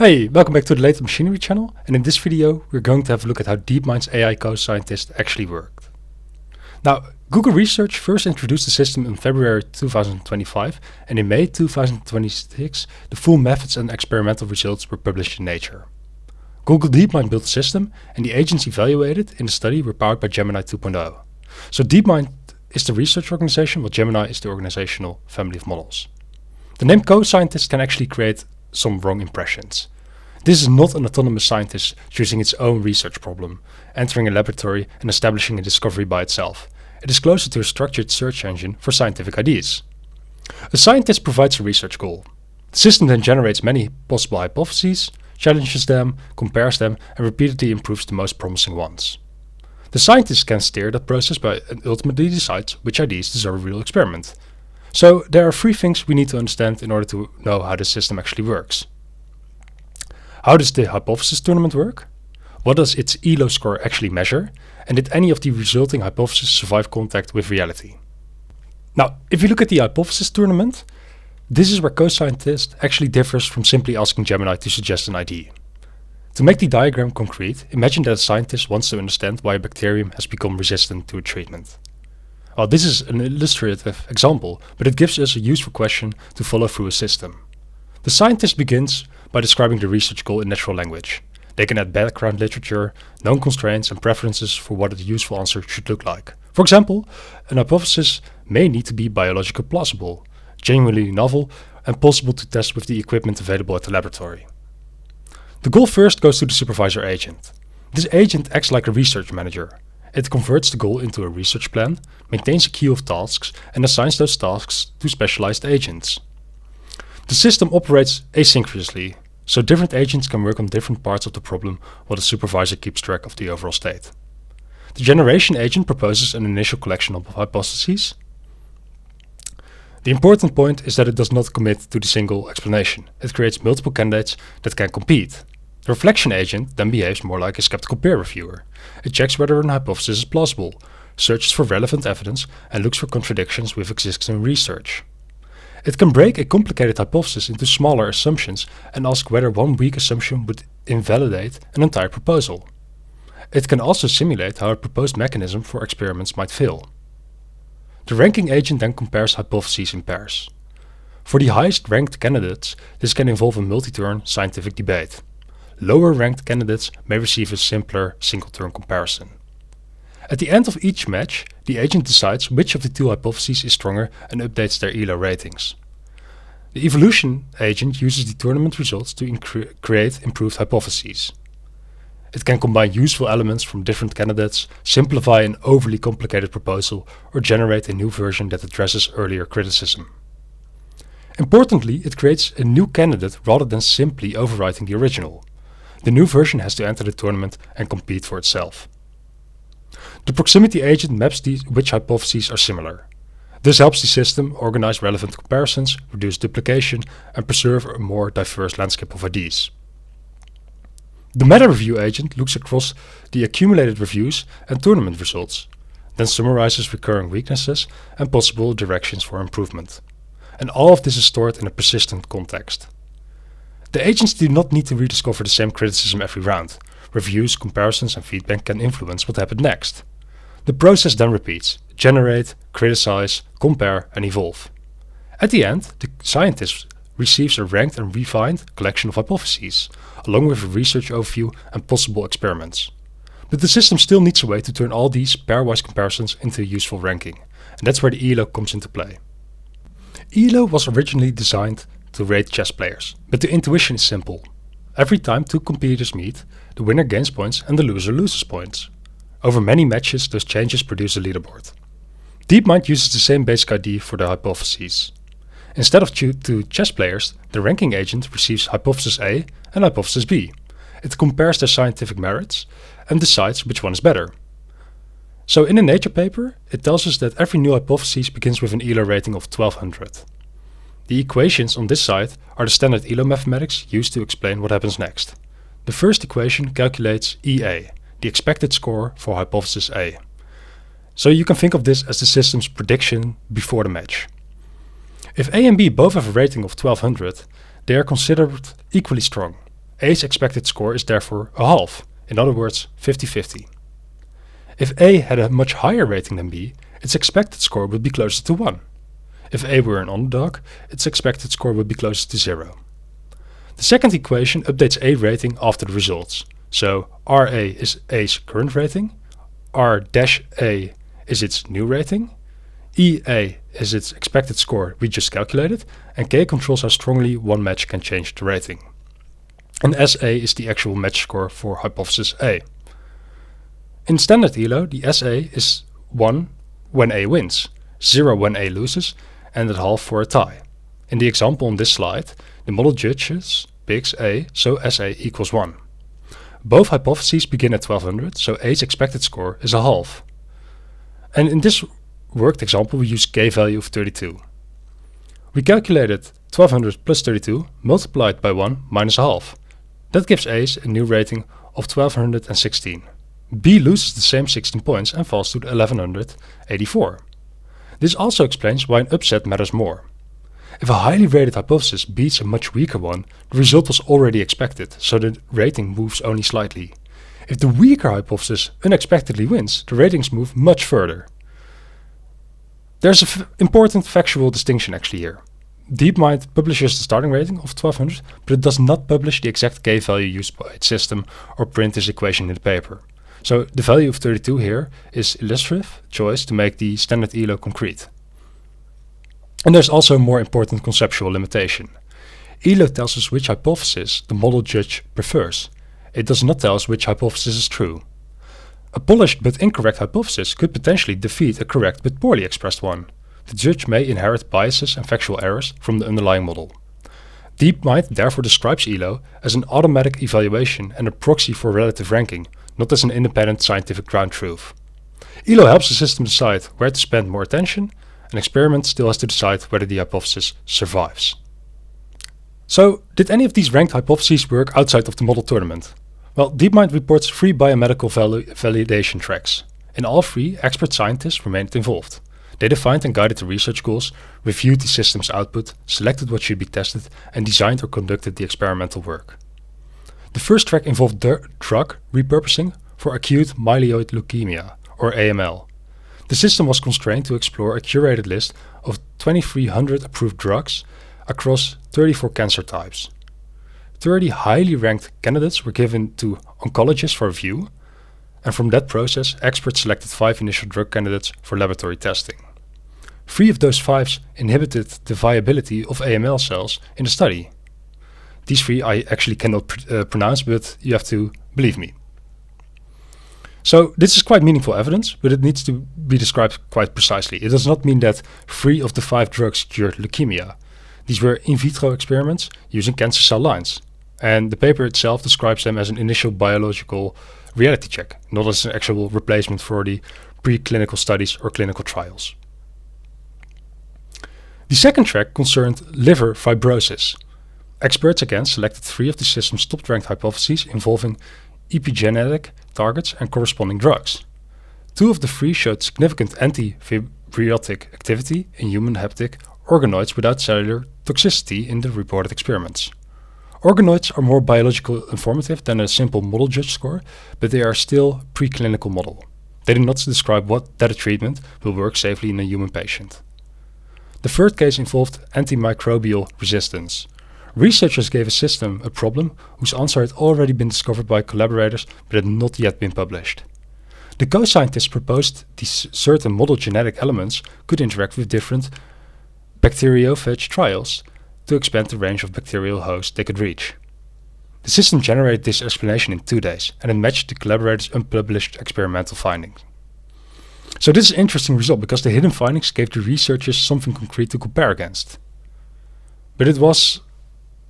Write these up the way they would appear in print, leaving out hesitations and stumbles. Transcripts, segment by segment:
Hey, welcome back to the Latent Machinery channel, and in this video we're going to have a look at how DeepMind's AI co-scientist actually worked. Now, Google Research first introduced the system in February 2025, and in May 2026 the full methods and experimental results were published in Nature. Google DeepMind built the system, and the agents evaluated in the study were powered by Gemini 2.0. So DeepMind is the research organization, while Gemini is the organizational family of models. The name co-scientist can actually create some wrong impressions. This is not an autonomous scientist choosing its own research problem, entering a laboratory and establishing a discovery by itself. It is closer to a structured search engine for scientific ideas. A scientist provides a research goal. The system then generates many possible hypotheses, challenges them, compares them, and repeatedly improves the most promising ones. The scientist can steer that process and ultimately decides which ideas deserve a real experiment. So there are three things we need to understand in order to know how the system actually works. How does the hypothesis tournament work? What does its ELO score actually measure? And did any of the resulting hypotheses survive contact with reality? Now, if you look at the hypothesis tournament, this is where co-scientist actually differs from simply asking Gemini to suggest an idea. To make the diagram concrete, imagine that a scientist wants to understand why a bacterium has become resistant to a treatment. Well, this is an illustrative example, but it gives us a useful question to follow through a system. The scientist begins by describing the research goal in natural language. They can add background literature, known constraints, and preferences for what a useful answer should look like. For example, an hypothesis may need to be biologically plausible, genuinely novel, and possible to test with the equipment available at the laboratory. The goal first goes to the supervisor agent. This agent acts like a research manager. It converts the goal into a research plan, maintains a queue of tasks, and assigns those tasks to specialized agents. The system operates asynchronously, so different agents can work on different parts of the problem while the supervisor keeps track of the overall state. The generation agent proposes an initial collection of hypotheses. The important point is that it does not commit to the single explanation. It creates multiple candidates that can compete. The reflection agent then behaves more like a skeptical peer reviewer. It checks whether an hypothesis is plausible, searches for relevant evidence, and looks for contradictions with existing research. It can break a complicated hypothesis into smaller assumptions and ask whether one weak assumption would invalidate an entire proposal. It can also simulate how a proposed mechanism for experiments might fail. The ranking agent then compares hypotheses in pairs. For the highest ranked candidates, this can involve a multi-turn scientific debate. Lower ranked candidates may receive a simpler single-turn comparison. At the end of each match, the agent decides which of the two hypotheses is stronger and updates their ELO ratings. The evolution agent uses the tournament results to create improved hypotheses. It can combine useful elements from different candidates, simplify an overly complicated proposal, or generate a new version that addresses earlier criticism. Importantly, it creates a new candidate rather than simply overwriting the original. The new version has to enter the tournament and compete for itself. The proximity agent maps which hypotheses are similar. This helps the system organize relevant comparisons, reduce duplication, and preserve a more diverse landscape of ideas. The meta-review agent looks across the accumulated reviews and tournament results, then summarizes recurring weaknesses and possible directions for improvement. And all of this is stored in a persistent context. The agents do not need to rediscover the same criticism every round. Reviews, comparisons, and feedback can influence what happened next. The process then repeats: generate, criticize, compare, and evolve. At the end, the scientist receives a ranked and refined collection of hypotheses, along with a research overview and possible experiments. But the system still needs a way to turn all these pairwise comparisons into a useful ranking, and that's where the ELO comes into play. ELO was originally designed to rate chess players, but the intuition is simple. Every time two competitors meet, the winner gains points and the loser loses points. Over many matches, those changes produce a leaderboard. DeepMind uses the same basic idea for the hypotheses. Instead of two chess players, the ranking agent receives hypothesis A and hypothesis B. It compares their scientific merits and decides which one is better. So in a Nature paper, it tells us that every new hypothesis begins with an ELO rating of 1200. The equations on this side are the standard ELO mathematics used to explain what happens next. The first equation calculates EA, the expected score for hypothesis A. So you can think of this as the system's prediction before the match. If A and B both have a rating of 1200, they are considered equally strong. A's expected score is therefore a half, in other words 50-50. If A had a much higher rating than B, its expected score would be closer to 1. If A were an underdog, its expected score would be closer to 0. The second equation updates A rating after the results. So RA is A's current rating, R-A is its new rating, EA is its expected score we just calculated, and K controls how strongly one match can change the rating. And SA is the actual match score for hypothesis A. In standard ELO, the SA is 1 when A wins, 0 when A loses, and at half for a tie. In the example on this slide, the model judges picks A, so SA equals 1. Both hypotheses begin at 1200, so A's expected score is a half. And in this worked example, we use K value of 32. We calculated 1200 plus 32 multiplied by 1 minus a half. That gives A's a new rating of 1216. B loses the same 16 points and falls to 1184. This also explains why an upset matters more. If a highly rated hypothesis beats a much weaker one, the result was already expected, so the rating moves only slightly. If the weaker hypothesis unexpectedly wins, the ratings move much further. There's an important factual distinction actually here. DeepMind publishes the starting rating of 1200, but it does not publish the exact K value used by its system or print this equation in the paper. So the value of 32 here is illustrative choice to make the standard ELO concrete. And there's also a more important conceptual limitation. ELO tells us which hypothesis the model judge prefers. It does not tell us which hypothesis is true. A polished but incorrect hypothesis could potentially defeat a correct but poorly expressed one. The judge may inherit biases and factual errors from the underlying model. DeepMind therefore describes ELO as an automatic evaluation and a proxy for relative ranking, not as an independent scientific ground truth. ELO helps the system decide where to spend more attention. An experiment still has to decide whether the hypothesis survives. So, did any of these ranked hypotheses work outside of the model tournament? Well, DeepMind reports 3 biomedical validation tracks. In all 3, expert scientists remained involved. They defined and guided the research goals, reviewed the system's output, selected what should be tested, and designed or conducted the experimental work. The first track involved drug repurposing for acute myeloid leukemia, or AML. The system was constrained to explore a curated list of 2,300 approved drugs across 34 cancer types. 30 highly ranked candidates were given to oncologists for review, and from that process, experts selected 5 initial drug candidates for laboratory testing. 3 of those 5 inhibited the viability of AML cells in the study. These 3 I actually cannot pronounce, but you have to believe me. So this is quite meaningful evidence, but it needs to be described quite precisely. It does not mean that 3 of the 5 drugs cured leukemia. These were in vitro experiments using cancer cell lines, and the paper itself describes them as an initial biological reality check, not as an actual replacement for the preclinical studies or clinical trials. The second track concerned liver fibrosis. Experts again selected 3 of the system's top-ranked hypotheses involving epigenetic targets and corresponding drugs. 2 of the 3 showed significant anti-fibrotic activity in human hepatic organoids without cellular toxicity in the reported experiments. Organoids are more biological informative than a simple model judge score, but they are still preclinical model. They do not describe that a treatment will work safely in a human patient. The third case involved antimicrobial resistance. Researchers gave a system a problem whose answer had already been discovered by collaborators but had not yet been published. The co-scientists proposed these certain model genetic elements could interact with different bacteriophage trials to expand the range of bacterial hosts they could reach. The system generated this explanation in 2 days, and it matched the collaborators' unpublished experimental findings. So this is an interesting result because the hidden findings gave the researchers something concrete to compare against. But it was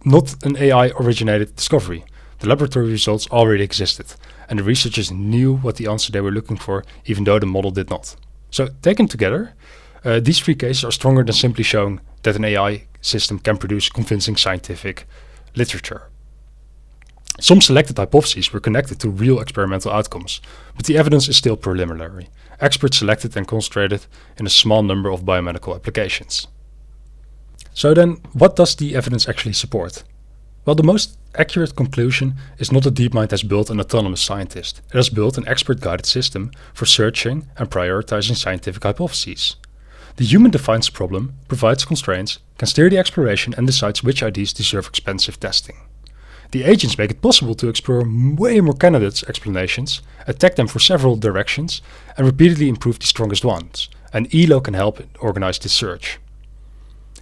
not an AI-originated discovery. The laboratory results already existed, and the researchers knew what the answer they were looking for, even though the model did not. So taken together, these 3 cases are stronger than simply showing that an AI system can produce convincing scientific literature. Some selected hypotheses were connected to real experimental outcomes, but the evidence is still preliminary. Experts selected and concentrated in a small number of biomedical applications. So then, what does the evidence actually support? Well, the most accurate conclusion is not that DeepMind has built an autonomous scientist. It has built an expert-guided system for searching and prioritizing scientific hypotheses. The human defines problem, provides constraints, can steer the exploration and decides which ideas deserve expensive testing. The agents make it possible to explore way more candidates' explanations, attack them for several directions, and repeatedly improve the strongest ones, and ELO can help organize this search.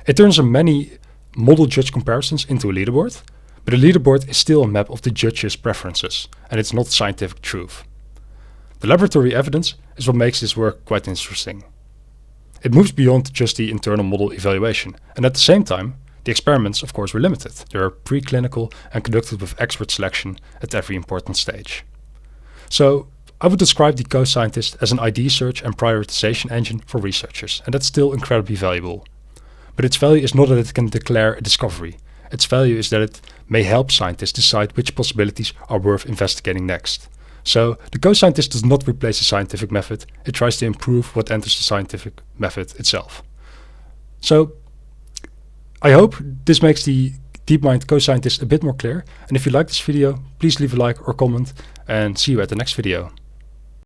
It turns many model-judge comparisons into a leaderboard, but a leaderboard is still a map of the judge's preferences, and it's not scientific truth. The laboratory evidence is what makes this work quite interesting. It moves beyond just the internal model evaluation, and at the same time, the experiments of course were limited. They are preclinical and conducted with expert selection at every important stage. So I would describe the co-scientist as an idea search and prioritization engine for researchers, and that's still incredibly valuable. But its value is not that it can declare a discovery. Its value is that it may help scientists decide which possibilities are worth investigating next. So the co-scientist does not replace the scientific method, it tries to improve what enters the scientific method itself. So I hope this makes the DeepMind co-scientist a bit more clear, and if you like this video, please leave a like or comment, and see you at the next video.